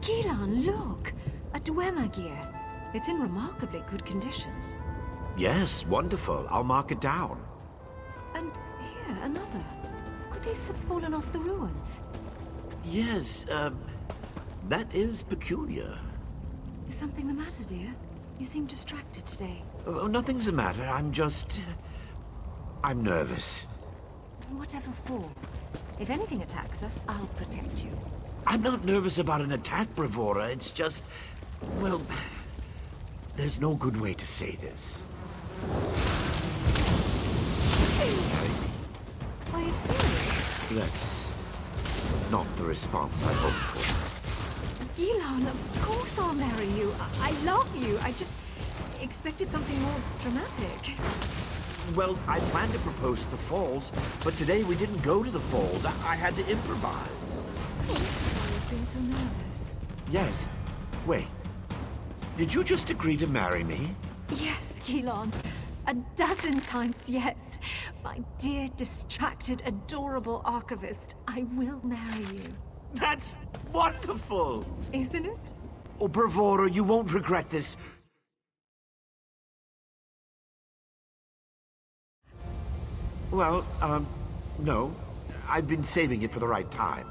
Gilan, look! A Dwemer gear. It's in remarkably good condition. Yes, wonderful. I'll mark it down. And here, another. Could these have fallen off the ruins? Yes, that is peculiar. Is something the matter, dear? You seem distracted today. Oh, nothing's the matter. I'm nervous. Whatever for. If anything attacks us, I'll protect you. I'm not nervous about an attack, Bravura. It's just... well... there's no good way to say this. Are you serious? That's not the response I hoped for. Gilan, of course I'll marry you. I love you. I just expected something more dramatic. Well, I planned to propose at the falls, but today we didn't go to the falls. I had to improvise. I've been so nervous. Yes. Wait. Did you just agree to marry me? Yes, Gilan. A dozen times, yes. My dear, distracted, adorable archivist, I will marry you. That's wonderful! Isn't it? Oh, Bravura, you won't regret this. Well, no. I've been saving it for the right time.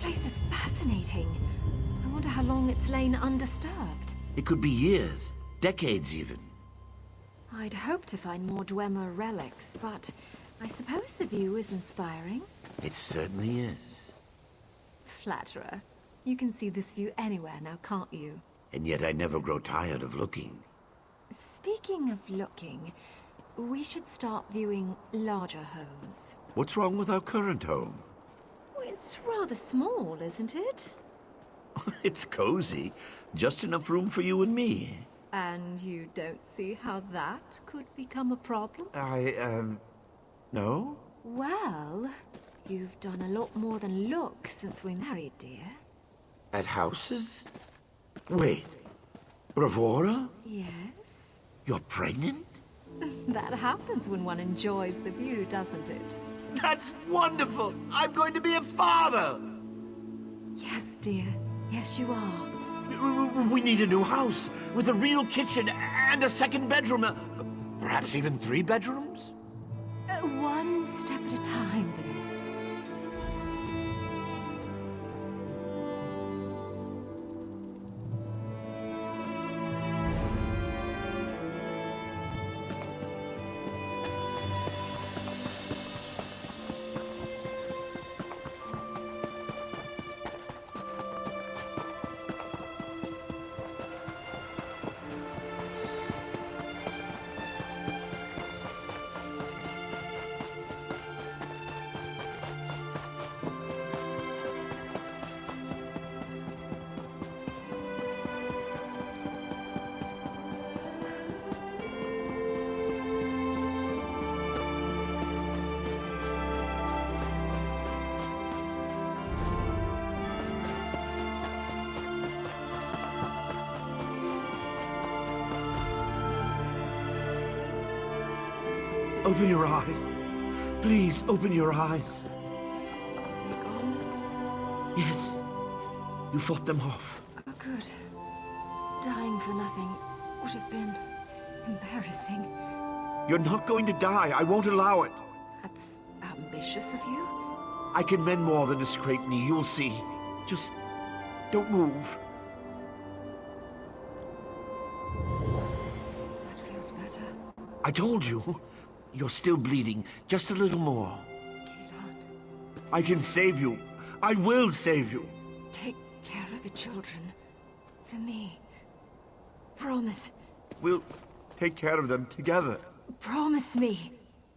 place is fascinating. I wonder how long it's lain undisturbed. It could be years, decades even. I'd hoped to find more Dwemer relics, but I suppose the view is inspiring. It certainly is. Flatterer. You can see this view anywhere now, can't you? And yet I never grow tired of looking. Speaking of looking, we should start viewing larger homes. What's wrong with our current home? It's rather small, isn't it? It's cozy. Just enough room for you and me. And you don't see how that could become a problem? No? Well, you've done a lot more than look since we married, dear. At houses? Wait. Bravura? Yes? You're pregnant? That happens when one enjoys the view, doesn't it? That's wonderful! I'm going to be a father! Yes, dear. Yes, you are. We need a new house, with a real kitchen and a second bedroom. Perhaps even 3 bedrooms? One step at a time, dear. Open your eyes. Please, open your eyes. Are they gone? Yes. You fought them off. Oh, good. Dying for nothing would have been embarrassing. You're not going to die. I won't allow it. That's ambitious of you. I can mend more than a scraped knee. You'll see. Just don't move. That feels better. I told you. You're still bleeding. Just a little more. Keelan, I can save you. I will save you. take care of the children. For me. Promise. We'll take care of them together. Promise me.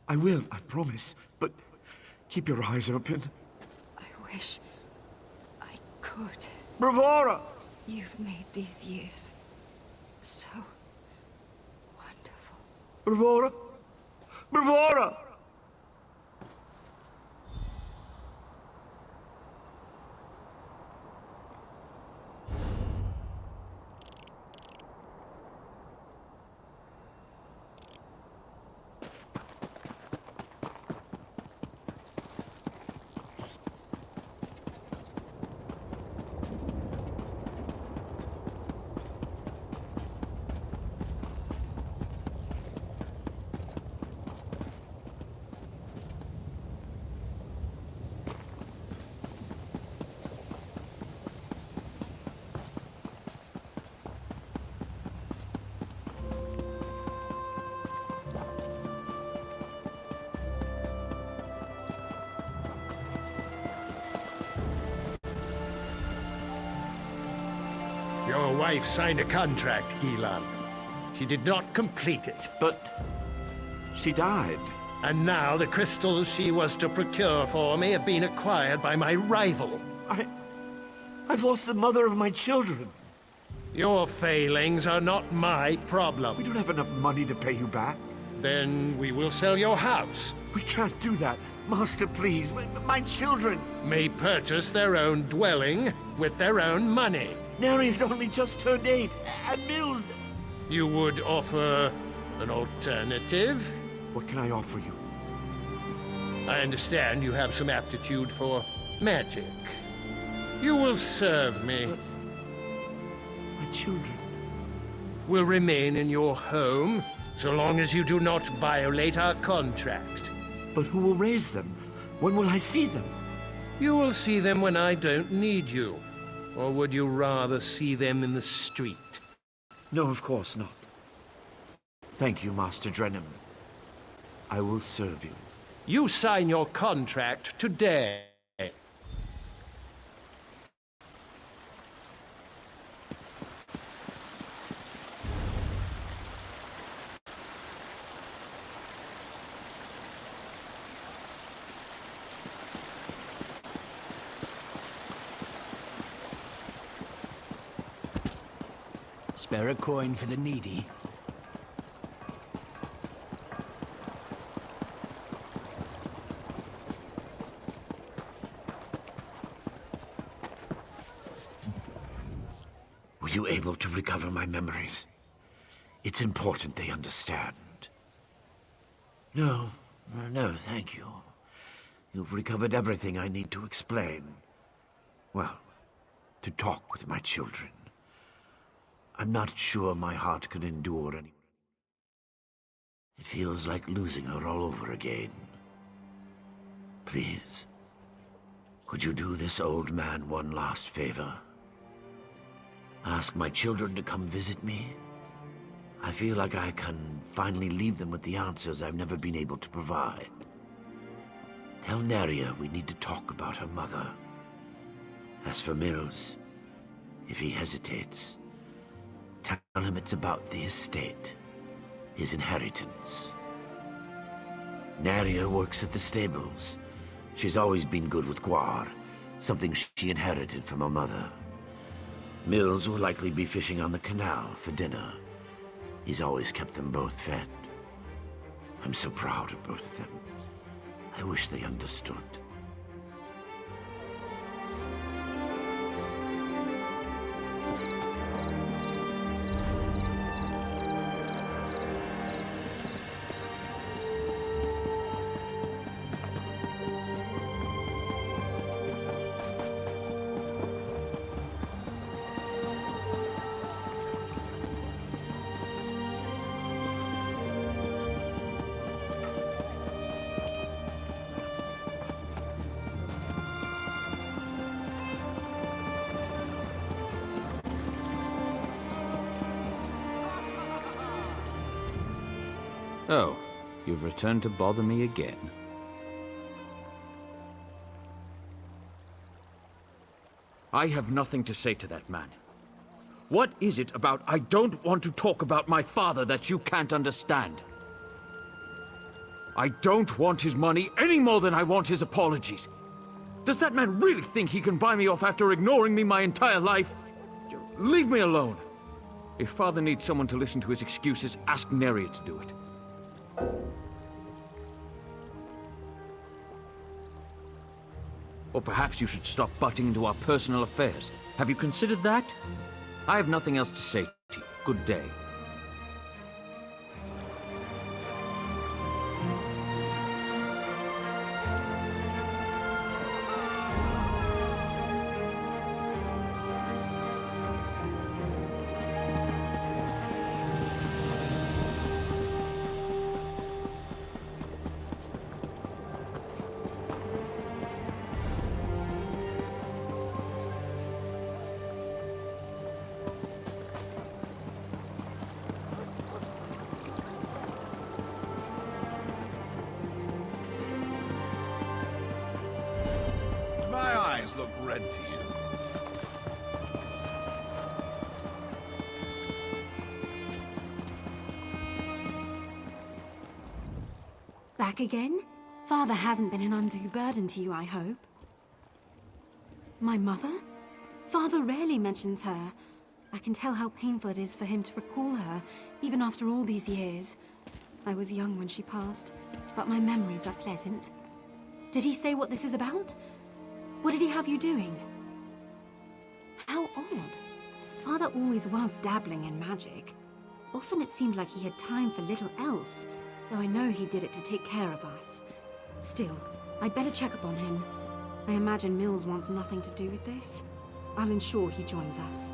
I will, I promise. But keep your eyes open. I wish I could. Bravura! You've made these years so wonderful. Bravura! Bravura! Your wife signed a contract, Keelan. She did not complete it. But she died. And now the crystals she was to procure for me have been acquired by my rival. I've lost the mother of my children. Your failings are not my We problem. don't have enough money to pay you back. Then we will sell your house. We can't do that. Master, please. My children. May purchase their own dwelling with their own money. Neri's only just turned 8. And Mills. You would offer an alternative? What can I offer you? I understand you have some aptitude for magic. You will serve me. My children. Will remain in your home so long as you do not violate our contract. But who will raise them? When will I see them? You will see them when I don't need you. Or would you rather see them in the street? No, of course not. Thank you, Master Drenham. I will serve you. You sign your contract today. Spare a coin for the needy. Were you able to recover my memories? It's important they understand. No, no, thank you. You've recovered everything I need to explain. Well, to talk with my children. I'm not sure my heart can endure any. It feels like losing her all over again. Please, could you do this old man one last favor? Ask my children to come visit me? I feel like I can finally leave them with the answers I've never been able to provide. Tell Neria we need to talk about her mother. As for Mills, if he hesitates, tell him it's about the estate, his inheritance. Neria works at the stables. She's always been good with guar, something she inherited from her mother. Mills will likely be fishing on the canal for dinner. He's always kept them both fed. I'm so proud of both of them. I wish they understood. Oh, you've returned to bother me again. I have nothing to say to that man. What is it about I don't want to talk about my father that you can't understand? I don't want his money any more than I want his apologies. Does that man really think he can buy me off after ignoring me my entire life? Leave me alone. If father needs someone to listen to his excuses, ask Neria to do it. Or perhaps you should stop butting into our personal affairs. Have you considered that? I have nothing else to say to you. Good day. My eyes look red to you. Back again? Father hasn't been an undue burden to you, I hope. My mother? Father rarely mentions her. I can tell how painful it is for him to recall her, even after all these years. I was young when she passed, but my memories are pleasant. Did he say what this is about? What did he have you doing? How odd. Father always was dabbling in magic. Often it seemed like he had time for little else, though I know he did it to take care of us. Still, I'd better check up on him. I imagine Mills wants nothing to do with this. I'll ensure he joins us.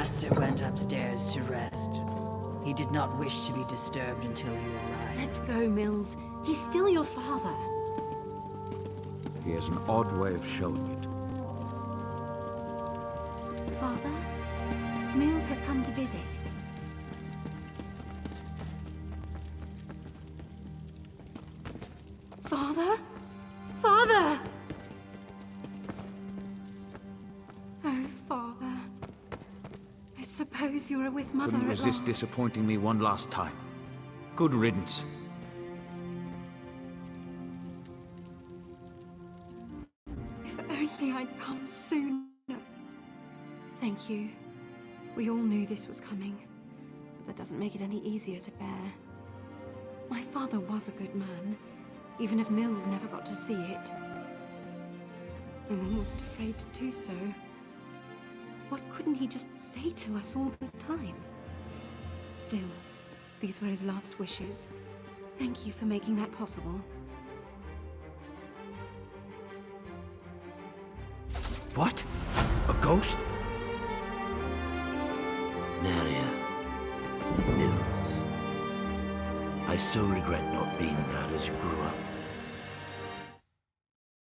master went upstairs to rest. He did not wish to be disturbed until you arrived. Let's go, Mills. He's still your father. He has an odd way of showing it. Father, Mills has come to visit. Father? Father! Oh, Father. I suppose you are with Mother Couldn't at resist last. disappointing me one last time. Good riddance. If only I'd come sooner. Thank you. We all knew this was coming, but that doesn't make it any easier to bear. My father was a good man, even if Mills never got to see it. I'm almost afraid to do so. What couldn't he just say to us all this time? Still, these were his last wishes. Thank you for making that possible. What? A ghost? Naria. Mills. I so regret not being there as you grew up.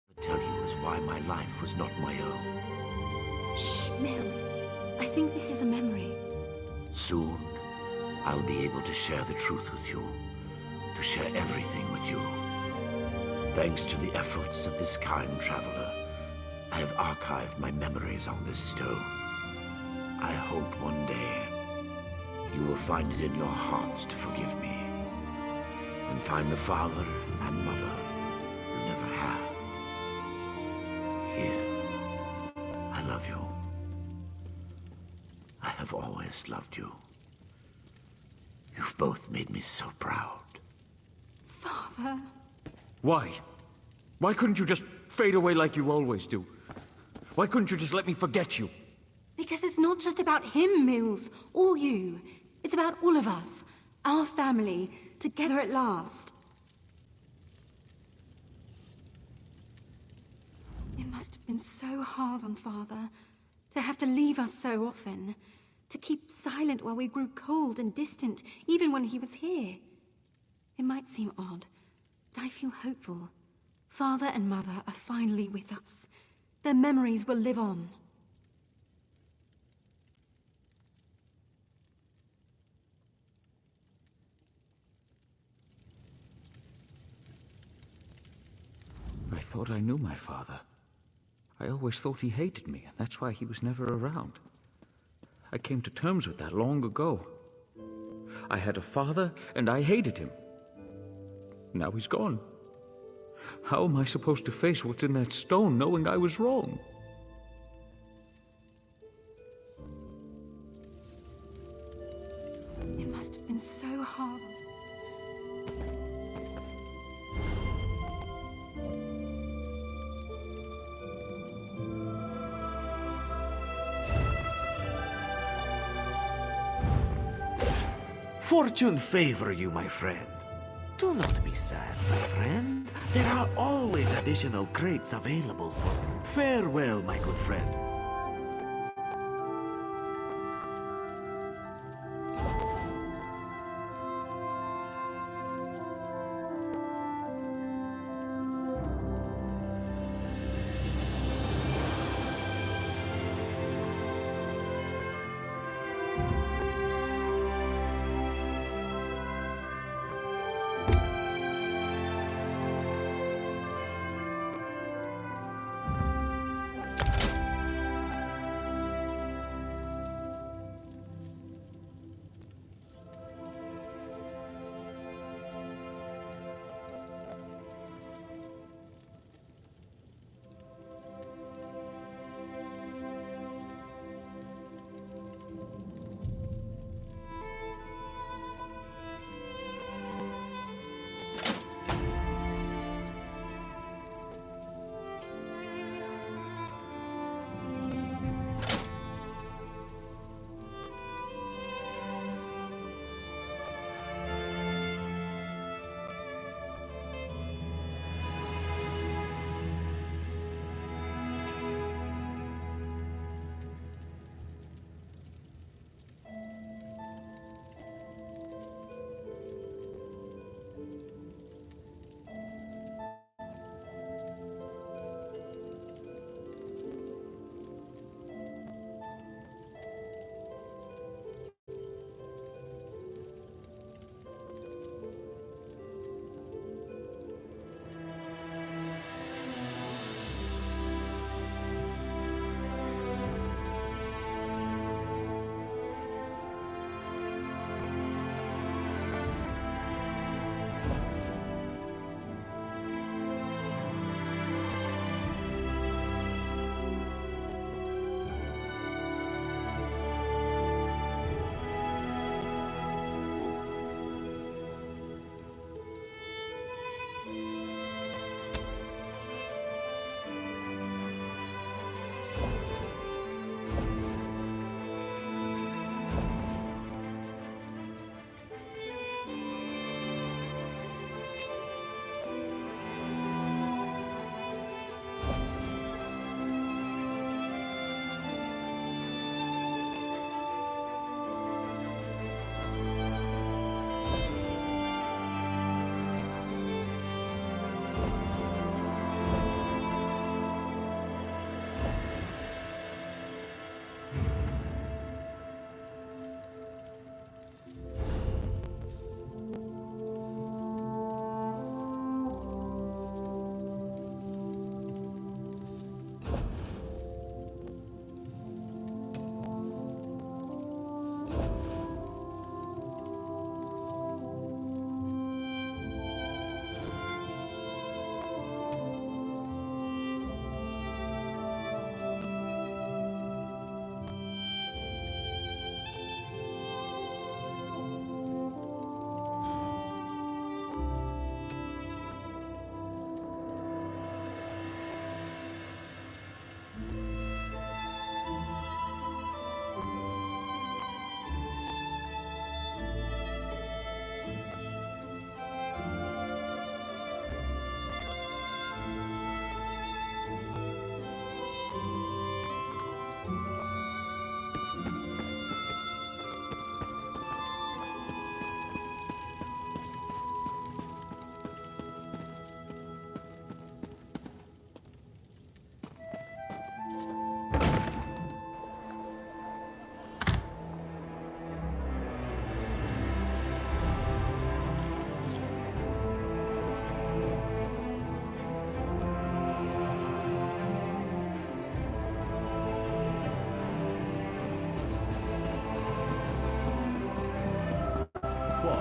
What I tell you is why my life was not my own. Shh, Mills. I think this is a memory. Soon, I'll be able to share the truth with you. To share everything with you. Thanks to the efforts of this kind traveler, I have archived my memories on this stone. I hope one day you will find it in your hearts to forgive me. And find the father and mother you never had. Here, I love you. I have always loved you. You've both made me so proud. Father. Why? Why couldn't you just fade away like you always do? Why couldn't you just let me forget you? Because it's not just about him, Mills, or you. It's about all of us. Our family, together at last. It must have been so hard on Father, to have to leave us so often, to keep silent while we grew cold and distant, even when he was here. It might seem odd, but I feel hopeful. Father and Mother are finally with us. Their memories will live on. I thought I knew my father. I always thought he hated me, and that's why he was never around. I came to terms with that long ago. I had a father, and I hated him. Now he's gone. How am I supposed to face what's in that stone, knowing I was wrong? It must have been so hard. Fortune favor you, my friend. Do not be sad, my friend. There are always additional crates available for you. Farewell, my good friend.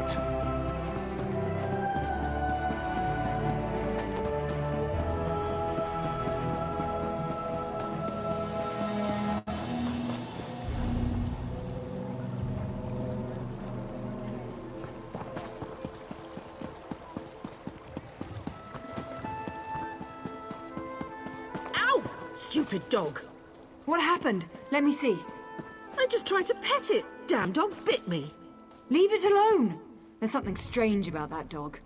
out. Ow! Stupid dog. What happened? Let me see. I just tried to pet it. Damn dog bit me. Leave it alone! There's something strange about that dog.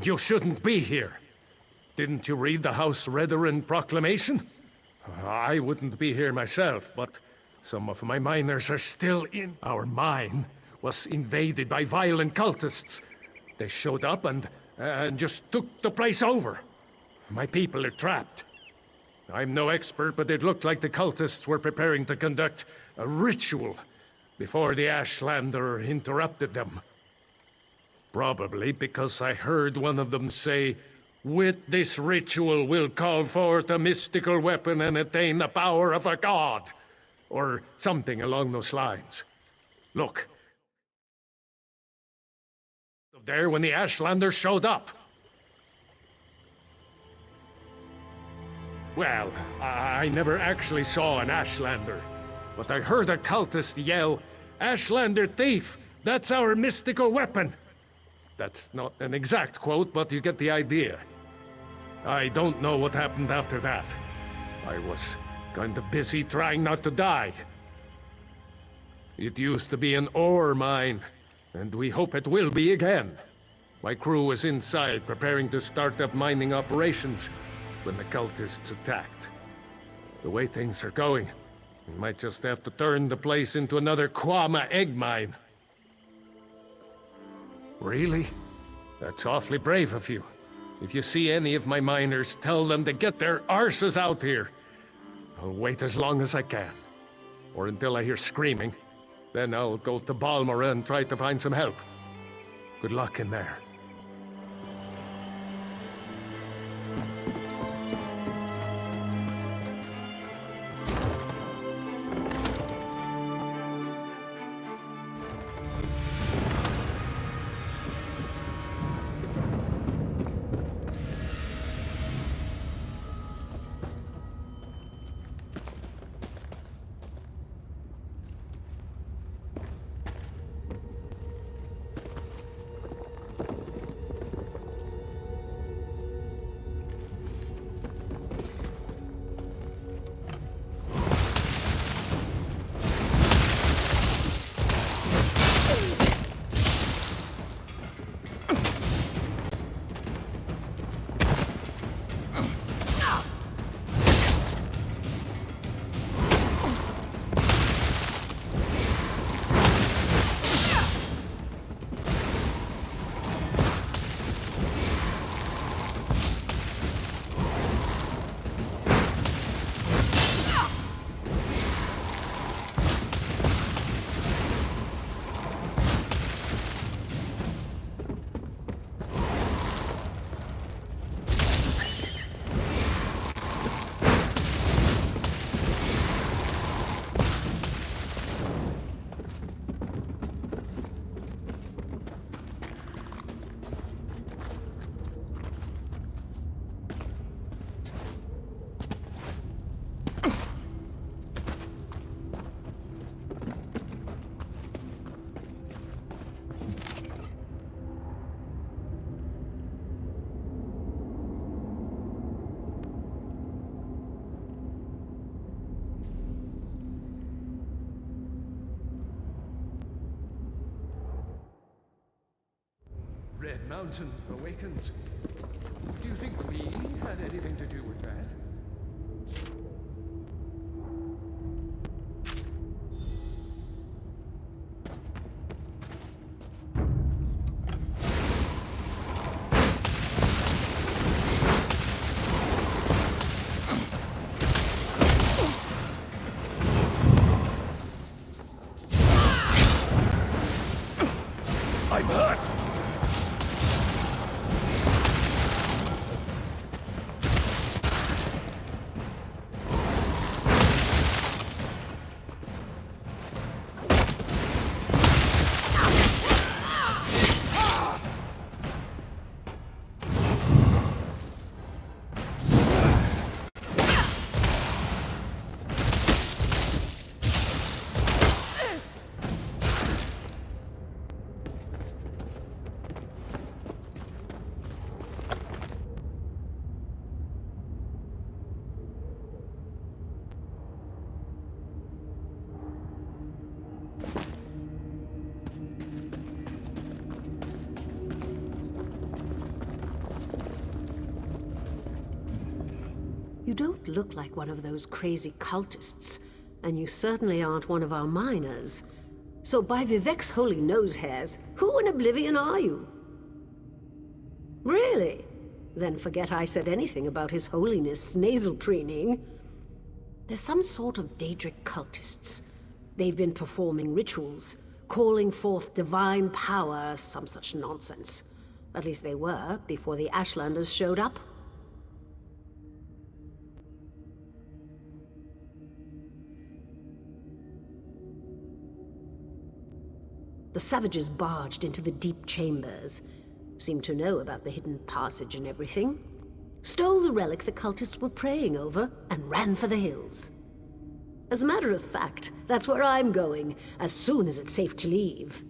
You shouldn't be here. Didn't you read the House Redarin proclamation? I wouldn't be here myself, but some of my miners are still in. Our mine was invaded by violent cultists. They showed up and just took the place over. My people are trapped. I'm no expert, but it looked like the cultists were preparing to conduct a ritual before the Ashlander interrupted them. Probably because I heard one of them say, "With this ritual we'll call forth a mystical weapon and attain the power of a god." Or something along those lines. Look. There when the Ashlander showed up. Well, I never actually saw an Ashlander, but I heard a cultist yell, "Ashlander thief! That's our mystical weapon!" That's not an exact quote, but you get the idea. I don't know what happened after that. I was kind of busy trying not to die. It used to be an ore mine, and we hope it will be again. My crew was inside preparing to start up mining operations when the cultists attacked. The way things are going, we might just have to turn the place into another Kwama egg mine. Really? That's awfully brave of you. If you see any of my miners, tell them to get their arses out here. I'll wait as long as I can. Or until I hear screaming. Then I'll go to Balmora and try to find some help. Good luck in there. Red Mountain awakened. Do you think we had anything to do with that? I'm hurt! You don't look like one of those crazy cultists, and you certainly aren't one of our miners. So by Vivek's holy nose hairs, who in oblivion are you? Really? Then forget I said anything about His Holiness' nasal preening. They're some sort of Daedric cultists. They've been performing rituals, calling forth divine power, some such nonsense. At least they were, before the Ashlanders showed up. The savages barged into the deep chambers, seemed to know about the hidden passage and everything, stole the relic the cultists were praying over, and ran for the hills. As a matter of fact, that's where I'm going, as soon as it's safe to leave.